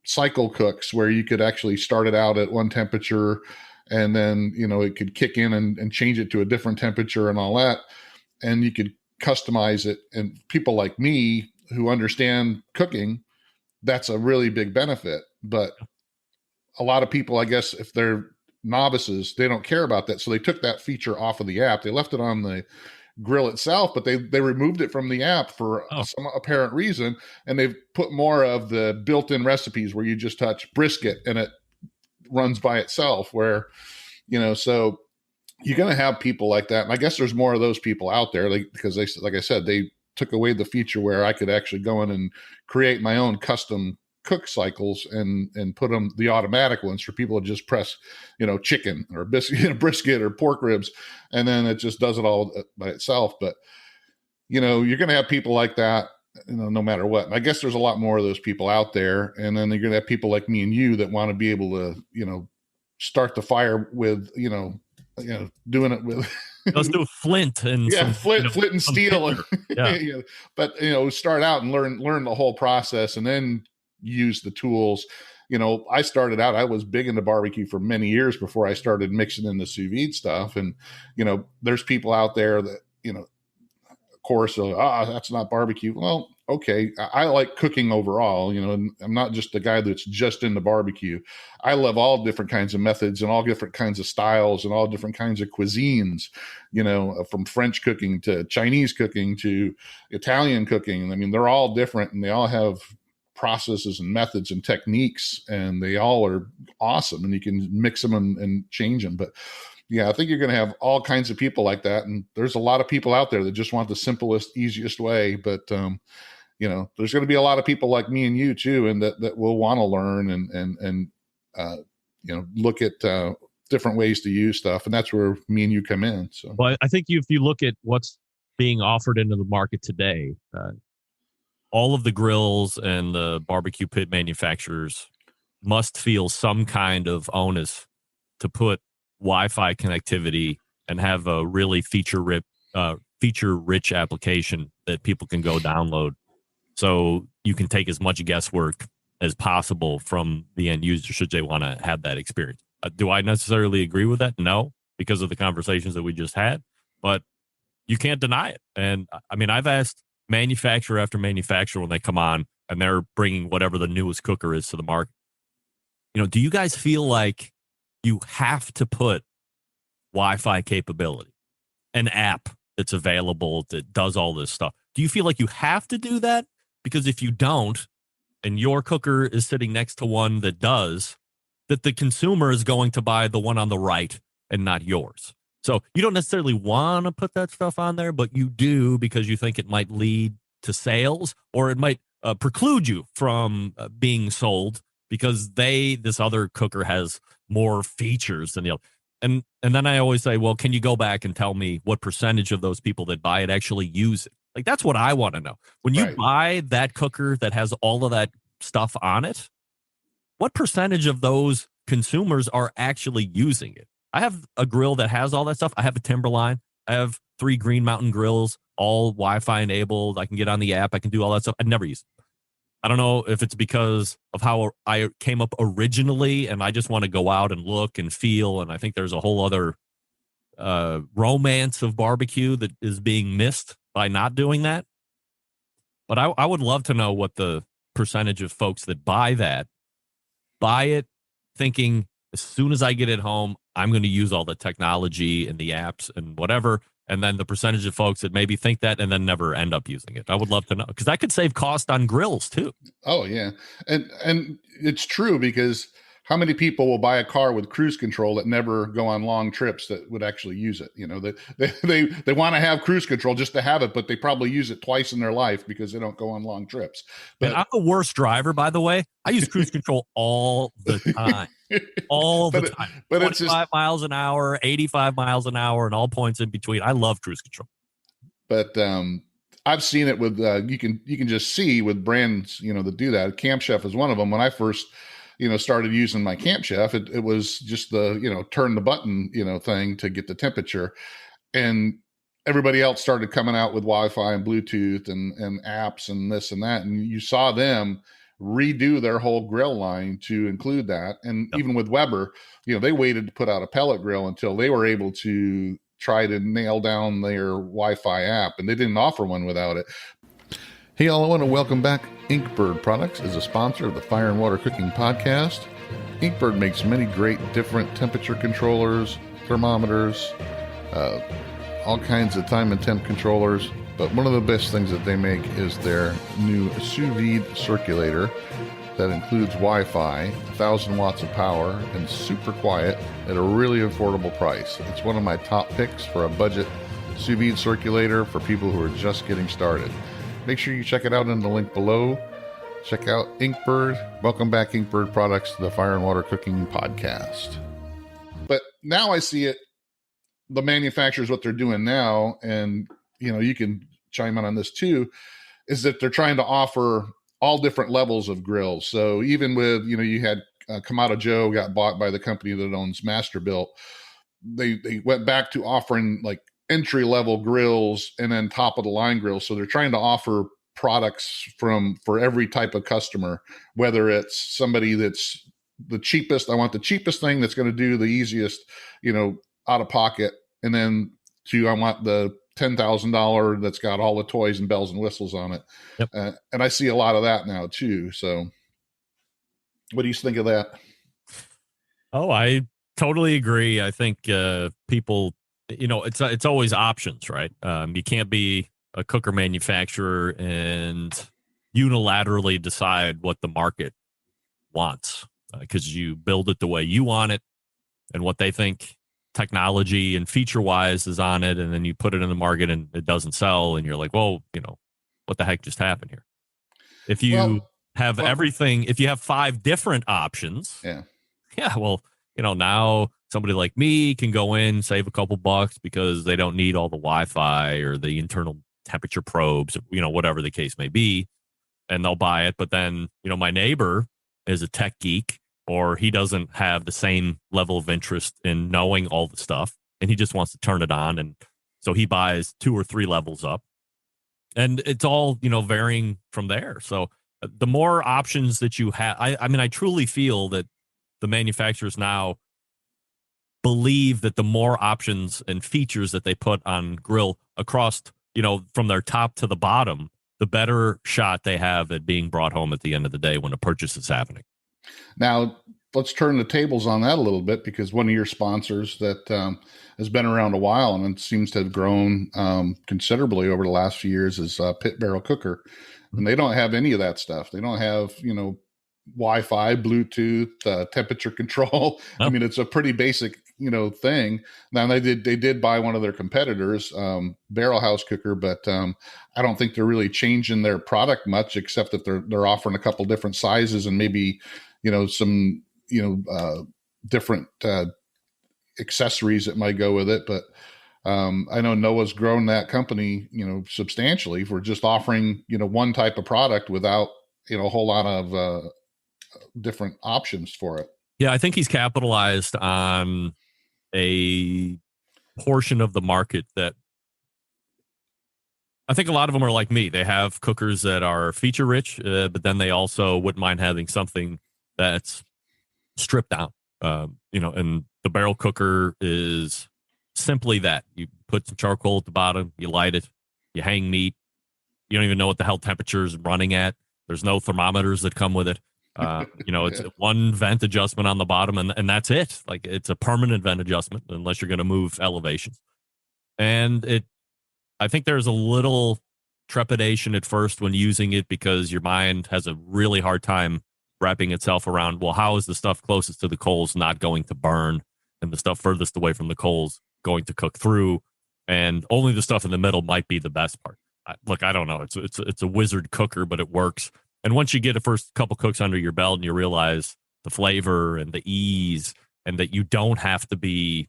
cycle cooks, where you could actually start it out at one temperature, and then, it could kick in and change it to a different temperature and all that. And you could customize it. And people like me who understand cooking, that's a really big benefit. But a lot of people, I guess, if they're novices, they don't care about that. So they took that feature off of the app. They left it on the grill itself, but they removed it from the app for some apparent reason. And they've put more of the built-in recipes where you just touch brisket and it runs by itself, where, so you're going to have people like that. And I guess there's more of those people out there, because they, like I said, they took away the feature where I could actually go in and create my own custom cook cycles and put them, the automatic ones, for people to just press, chicken or brisket or pork ribs. And then it just does it all by itself. But, you're going to have people like that, no matter what. And I guess there's a lot more of those people out there. And then you're going to have people like me and you that want to be able to, start the fire with, doing it with. Let's do flint and flint and steel. But start out and learn the whole process, and then use the tools. I started out, I was big into barbecue for many years before I started mixing in the sous vide stuff. And, there's people out there that, of course, that's not barbecue. Well, okay. I like cooking overall, and I'm not just the guy that's just into barbecue. I love all different kinds of methods and all different kinds of styles and all different kinds of cuisines, from French cooking to Chinese cooking to Italian cooking. I mean, they're all different, and they all have processes and methods and techniques, and they all are awesome, and you can mix them and change them. But, yeah, I think you're going to have all kinds of people like that. And there's a lot of people out there that just want the simplest, easiest way. But, there's going to be a lot of people like me and you too, and that will want to learn and look at different ways to use stuff. And that's where me and you come in. So, well, I think if you look at what's being offered into the market today, all of the grills and the barbecue pit manufacturers must feel some kind of onus to put Wi-Fi connectivity and have a really feature-rich application that people can go download, so you can take as much guesswork as possible from the end user should they want to have that experience. Do I necessarily agree with that? No, because of the conversations that we just had, but you can't deny it. And I mean, I've asked manufacturer after manufacturer when they come on and they're bringing whatever the newest cooker is to the market. Do you guys feel like you have to put Wi-Fi capability, an app that's available that does all this stuff? Do you feel like you have to do that? Because if you don't, and your cooker is sitting next to one that does, that the consumer is going to buy the one on the right and not yours. So you don't necessarily want to put that stuff on there, but you do because you think it might lead to sales, or it might preclude you from being sold because this other cooker has more features than the other. And then I always say, well, can you go back and tell me what percentage of those people that buy it actually use it? Like, that's what I want to know. When you buy that cooker that has all of that stuff on it, what percentage of those consumers are actually using it? I have a grill that has all that stuff. I have a Timberline. I have 3 Green Mountain grills, all Wi-Fi enabled. I can get on the app. I can do all that stuff. I never use it. I don't know if it's because of how I came up originally and I just want to go out and look and feel. And I think there's a whole other romance of barbecue that is being missed by not doing that. But I would love to know what the percentage of folks that buy it thinking as soon as I get it home, I'm going to use all the technology and the apps and whatever. And then the percentage of folks that maybe think that and then never end up using it. I would love to know, because that could save cost on grills too. Oh yeah. And it's true, because how many people will buy a car with cruise control that never go on long trips that would actually use it? They want to have cruise control just to have it, but they probably use it twice in their life because they don't go on long trips. But and I'm the worst driver, by the way. I use cruise control all the time. All the time. But 25 it's just miles an hour, 85 miles an hour, and all points in between. I love cruise control. But I've seen it with you can just see with brands that do that. Camp Chef is one of them. When I first started using my Camp Chef, it was just the turn the button thing to get the temperature, and everybody else started coming out with Wi-Fi and Bluetooth and apps and this and that, and you saw them redo their whole grill line to include that. And even with Weber, they waited to put out a pellet grill until they were able to try to nail down their Wi-Fi app, and they didn't offer one without it. Hey, all, I want to welcome back Inkbird Products as a sponsor of the Fire and Water Cooking Podcast. Inkbird makes many great different temperature controllers, thermometers, all kinds of time and temp controllers. But one of the best things that they make is their new sous vide circulator that includes Wi-Fi, 1,000 watts of power, and super quiet at a really affordable price. It's one of my top picks for a budget sous vide circulator for people who are just getting started. Make sure you check it out in the link below. Check out Inkbird. Welcome back, Inkbird Products, to the Fire and Water Cooking Podcast. But now I see it, the manufacturers, what they're doing now, and you can chime in on this too, is that they're trying to offer all different levels of grills. So even with, you had Kamado Joe got bought by the company that owns Masterbuilt. They went back to offering like entry level grills and then top of the line grills. So they're trying to offer products for every type of customer, whether it's somebody that's the cheapest, I want the cheapest thing that's going to do the easiest, out of pocket, and then to I want the $10,000 that's got all the toys and bells and whistles on it. Yep. And I see a lot of that now too. So what do you think of that? Oh, I totally agree. I think people, it's always options, right? You can't be a cooker manufacturer and unilaterally decide what the market wants, because you build it the way you want it and what they think technology and feature wise is on it, and then you put it in the market and it doesn't sell, and you're like, well, what the heck just happened here? If you have everything, if you have 5 different options, well, now somebody like me can go in, save a couple bucks because they don't need all the Wi-Fi or the internal temperature probes, whatever the case may be, and they'll buy it. But then, my neighbor is a tech geek, or he doesn't have the same level of interest in knowing all the stuff, and he just wants to turn it on. And so he buys 2 or 3 levels up, and it's all, varying from there. So the more options that you have, I truly feel that the manufacturers now believe that the more options and features that they put on grill across, from their top to the bottom, the better shot they have at being brought home at the end of the day when a purchase is happening. Now, let's turn the tables on that a little bit, because one of your sponsors that has been around a while and it seems to have grown considerably over the last few years is Pit Barrel Cooker. And they don't have any of that stuff. They don't have, Wi-Fi, Bluetooth, temperature control. I mean, it's a pretty basic, thing. Now they did buy one of their competitors, Barrel House Cooker, but I don't think they're really changing their product much, except that they're offering a couple different sizes and maybe, some, different accessories that might go with it. But I know Noah's grown that company, substantially for just offering, one type of product without, a whole lot of different options for it. Yeah, I think he's capitalized on a portion of the market that I think a lot of them are like me. They have cookers that are feature rich, but then they also wouldn't mind having something that's stripped down. And the barrel cooker is simply that. You put some charcoal at the bottom, you light it, you hang meat. You don't even know what the hell temperature is running at. There's no thermometers that come with it. It's one vent adjustment on the bottom, and that's it. Like, it's a permanent vent adjustment unless you're going to move elevations. And I think there's a little trepidation at first when using it, because your mind has a really hard time wrapping itself around, well, how is the stuff closest to the coals not going to burn, and the stuff furthest away from the coals going to cook through, and only the stuff in the middle might be the best part. Look, I don't know. It's a wizard cooker, but it works. And once you get the first couple cooks under your belt and you realize the flavor and the ease, and that you don't have to be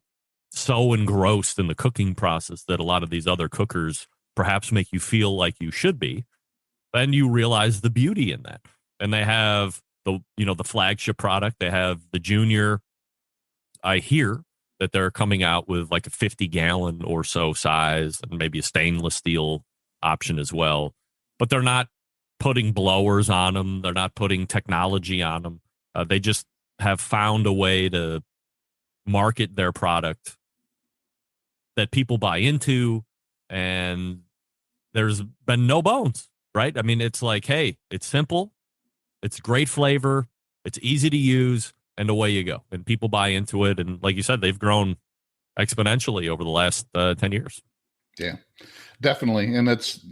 so engrossed in the cooking process that a lot of these other cookers perhaps make you feel like you should be, then you realize the beauty in that. And they have the flagship product. They have the junior. I hear that they're coming out with like a 50-gallon or so size, and maybe a stainless steel option as well. But they're not putting blowers on them. They're not putting technology on them. They just have found a way to market their product that people buy into, and there's been no bones, right? I mean, it's like, hey, it's simple, it's great flavor, it's easy to use, and away you go. And people buy into it. And like you said, they've grown exponentially over the last 10 years. Yeah, definitely. And it's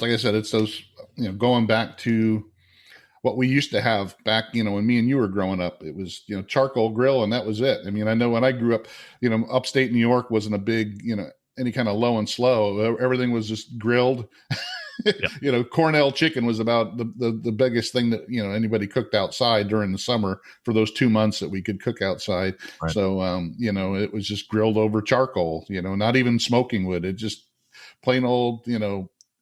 like I said, it's those, going back to what we used to have back, when me and you were growing up. It was, charcoal grill, and that was it. I mean, I know when I grew up, upstate New York wasn't a big, any kind of low and slow. Everything was just grilled. Yeah. Cornell chicken was about the biggest thing that, anybody cooked outside during the summer for those 2 months that we could cook outside. Right. So, it was just grilled over charcoal, not even smoking wood. It just plain old,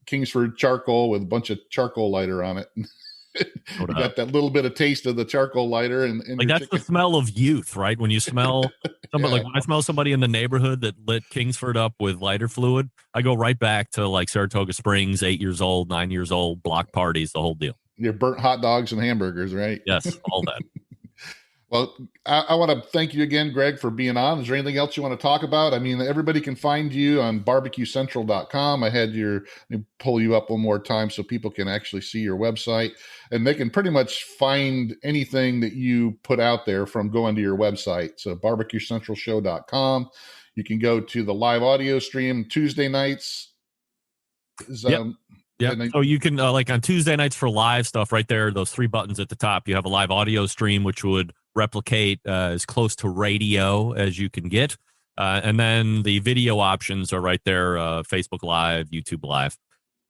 Kingsford charcoal with a bunch of charcoal lighter on it. You got that little bit of taste of the charcoal lighter, and like that's chicken. The smell of youth, right? When you smell somebody, like when I smell somebody in the neighborhood that lit Kingsford up with lighter fluid, I go right back to like Saratoga Springs, 8 years old, 9 years old, block parties, the whole deal. Your burnt hot dogs and hamburgers, right? Yes, all that. Well, I want to thank you again, Greg, for being on. Is there anything else you want to talk about? I mean, everybody can find you on BBQCentral.com. I had pull you up one more time so people can actually see your website, and they can pretty much find anything that you put out there from going to your website. So BBQCentralShow.com. You can go to the live audio stream Tuesday nights. Yeah. So you can like on Tuesday nights for live stuff right there, those 3 buttons at the top, you have a live audio stream, which would replicate as close to radio as you can get. And then the video options are right there, Facebook Live, YouTube Live.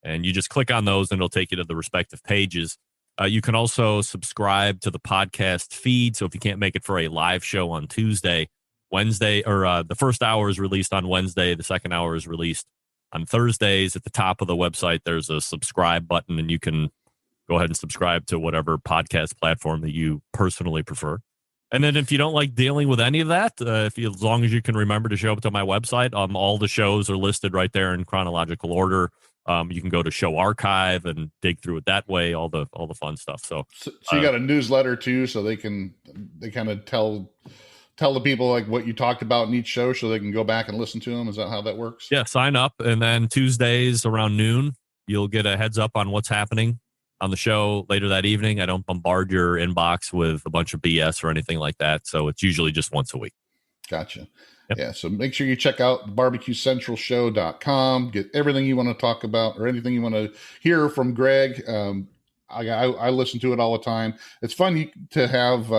And you just click on those and it'll take you to the respective pages. You can also subscribe to the podcast feed. So if you can't make it for a live show on Tuesday, Wednesday, or the first hour is released on Wednesday, the second hour is released on Thursdays. At the top of the website, there's a subscribe button, and you can go ahead and subscribe to whatever podcast platform that you personally prefer. And then if you don't like dealing with any of that, as long as you can remember to show up to my website, all the shows are listed right there in chronological order. You can go to Show Archive and dig through it that way, all the fun stuff. So you got a newsletter too, so they kind of tell the people like what you talked about in each show, so they can go back and listen to them. Is that how that works? Yeah, sign up, and then Tuesdays around noon, you'll get a heads up on what's happening on the show later that evening. I don't bombard your inbox with a bunch of BS or anything like that, so it's usually just once a week. Gotcha. Yep. Yeah, so make sure you check out BBQCentralShow.com. Get everything you want to talk about or anything you want to hear from Greg. I listen to it all the time. It's fun to have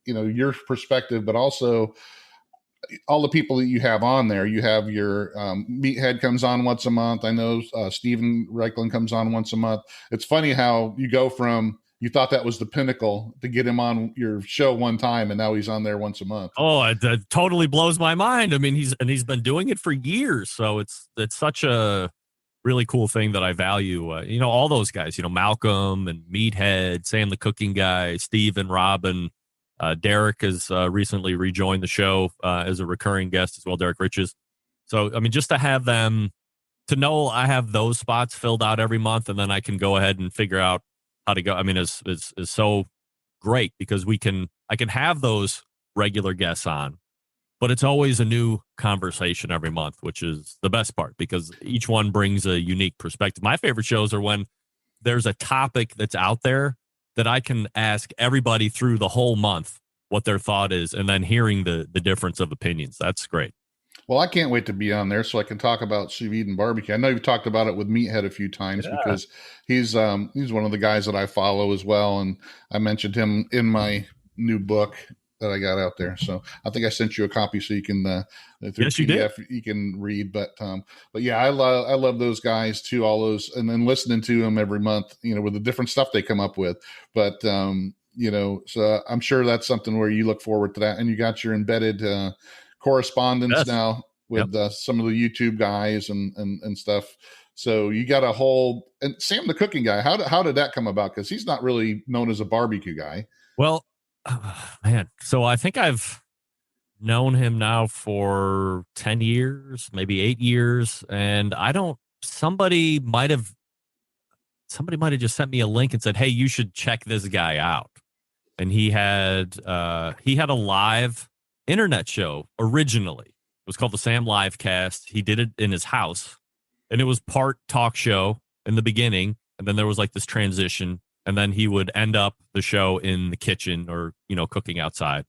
your perspective, but also all the people that you have on there. You have your Meathead comes on once a month. I know Stephen Reichlin comes on once a month. It's funny how you go from you thought that was the pinnacle to get him on your show one time, and now he's on there once a month. Oh, it totally blows my mind. I mean, he's been doing it for years, so it's such a really cool thing that I value. All those guys, Malcolm and Meathead, Sam the Cooking Guy, Steve and Robin. Derek has recently rejoined the show as a recurring guest as well, Derek Riches. So, I mean, just to have them, to know I have those spots filled out every month, and then I can go ahead and figure out how to go, I mean, is so great, because I can have those regular guests on, but it's always a new conversation every month, which is the best part, because each one brings a unique perspective. My favorite shows are when there's a topic that's out there that I can ask everybody through the whole month what their thought is, and then hearing the difference of opinions. That's great. Well, I can't wait to be on there so I can talk about sous vide and barbecue. I know you've talked about it with Meathead a few times because he's one of the guys that I follow as well, and I mentioned him in my new book that I got out there. So I think I sent you a copy so you can through yes, PDF, you can read. But yeah, I love those guys too. All those, and then listening to them every month, with the different stuff they come up with. But so I'm sure that's something where you look forward to that, and you got your embedded correspondence now with some of the YouTube guys and stuff. So you got a whole, and Sam the Cooking Guy. How did that come about? Because he's not really known as a barbecue guy. Well, man, so I think I've known him now for 10 years, maybe 8 years, and somebody might have just sent me a link and said, "Hey, you should check this guy out." And he had a live internet show originally. It was called the Sam Livecast. He did it in his house, and it was part talk show in the beginning, and then there was like this transition, and then he would end up the show in the kitchen or cooking outside.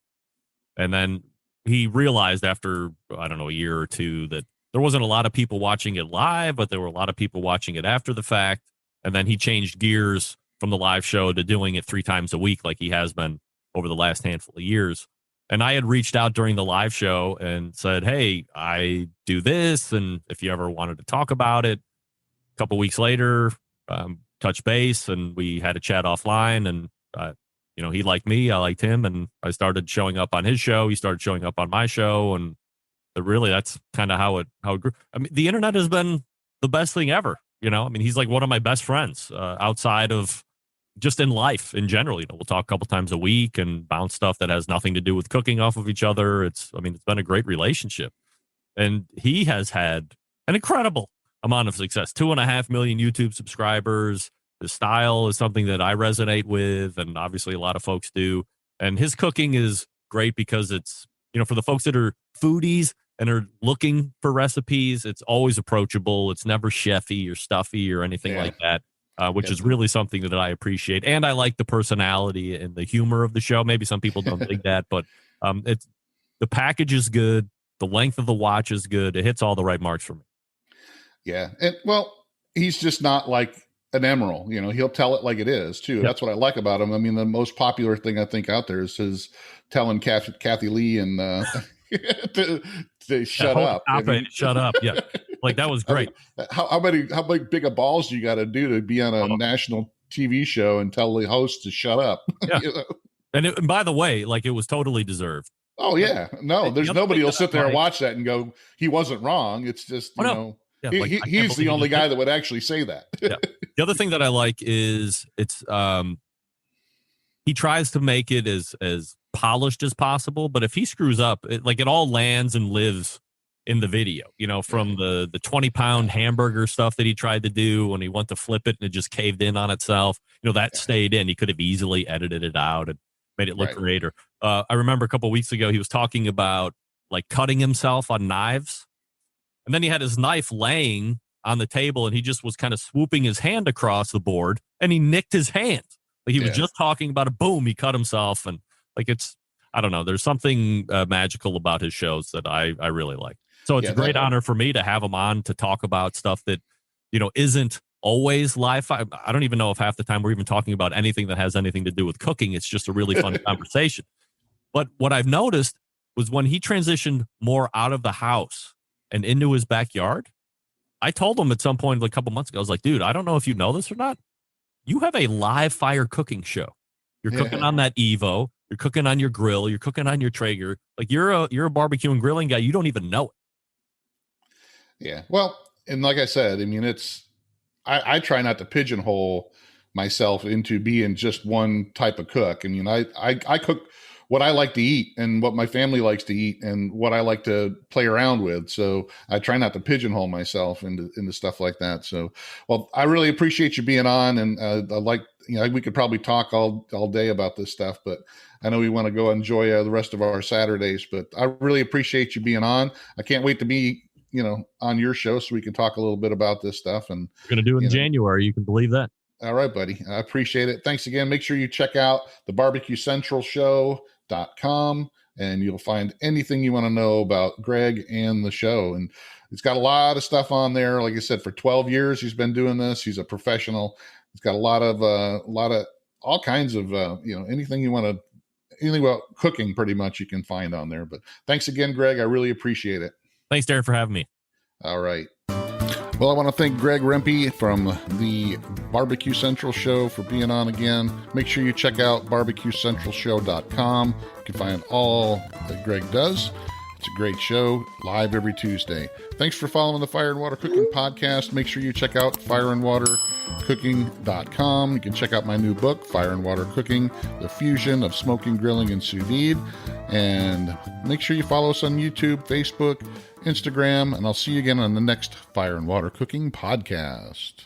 And then he realized after, I don't know, a year or two that there wasn't a lot of people watching it live, but there were a lot of people watching it after the fact. And then he changed gears from the live show to doing it 3 times a week like he has been over the last handful of years. And I had reached out during the live show and said, "Hey, I do this, and if you ever wanted to talk about it." A couple weeks later, touch base, and we had a chat offline, and he liked me, I liked him, and I started showing up on his show. He started showing up on my show, and really that's kind of how it grew. I mean, the internet has been the best thing ever. I mean, he's like one of my best friends outside of just in life in general. We'll talk a couple times a week and bounce stuff that has nothing to do with cooking off of each other. It's been a great relationship, and he has had an incredible amount of success. 2.5 million YouTube subscribers. The style is something that I resonate with, and obviously a lot of folks do. And his cooking is great because it's, for the folks that are foodies and are looking for recipes, it's always approachable. It's never chefy or stuffy or anything like that. Which is really something that I appreciate. And I like the personality and the humor of the show. Maybe some people don't think that, but the package is good. The length of the watch is good. It hits all the right marks for me. Yeah. And he's just not like an Emerald, he'll tell it like it is too. Yep. That's what I like about him. I mean, the most popular thing I think out there is his telling Kathy Lee and to shut up. Shut up. Yeah. Like that was great. How big of balls do you got to do to be on a national TV show and tell the host to shut up? Yeah. And by the way, like it was totally deserved. Oh yeah. No, there's nobody who'll sit there and watch that and go, he wasn't wrong. It's just, you know, he's the only guy that would actually say that. Yeah. The other thing that I like is he tries to make it as polished as possible, but if he screws up, it all lands and lives in the video, you know, from the 20-pound hamburger stuff that he tried to do when he went to flip it and it just caved in on itself. You know, that stayed in. He could have easily edited it out and made it look great. Or I remember a couple of weeks ago, he was talking about like cutting himself on knives. And then he had his knife laying on the table and he just was kind of swooping his hand across the board and he nicked his hand. Like he was just talking about it. Boom, he cut himself. And like, I don't know. There's something magical about his shows that I really like. So it's a great honor for me to have him on to talk about stuff that, you know, isn't always live. I don't even know if half the time we're even talking about anything that has anything to do with cooking. It's just a really fun conversation. But what I've noticed was when he transitioned more out of the house and into his backyard, I told him at some point a couple months ago, I was like, dude, I don't know if you know this or not. You have a live fire cooking show. You're cooking on that Evo. You're cooking on your grill. You're cooking on your Traeger. Like you're a barbecue and grilling guy. You don't even know it. Yeah. Well, and like I said, I mean, I try not to pigeonhole myself into being just one type of cook. I mean, I cook what I like to eat and what my family likes to eat and what I like to play around with. So I try not to pigeonhole myself into stuff like that. So, well, I really appreciate you being on, and I like, you know, we could probably talk all day about this stuff, but I know we want to go enjoy the rest of our Saturdays, but I really appreciate you being on. I can't wait to be, you know, on your show so we can talk a little bit about this stuff. And we're going to do it in January. You can believe that. All right, buddy. I appreciate it. Thanks again. Make sure you check out the BBQ Central Show.com and you'll find anything you want to know about Greg and the show. And he's got a lot of stuff on there. Like I said, for 12 years, he's been doing this. He's a professional. He's got a lot of all kinds of, you know, anything about cooking pretty much you can find on there. But thanks again, Greg. I really appreciate it. Thanks, Darren, for having me. All right. Well, I want to thank Greg Rempe from the BBQ Central Show for being on again. Make sure you check out BBQCentralShow.com. You can find all that Greg does. It's a great show, live every Tuesday. Thanks for following the Fire and Water Cooking Podcast. Make sure you check out fireandwatercooking.com. You can check out my new book, Fire and Water Cooking, The Fusion of Smoking, Grilling, and Sous Vide. And make sure you follow us on YouTube, Facebook, Instagram, and I'll see you again on the next Fire and Water Cooking Podcast.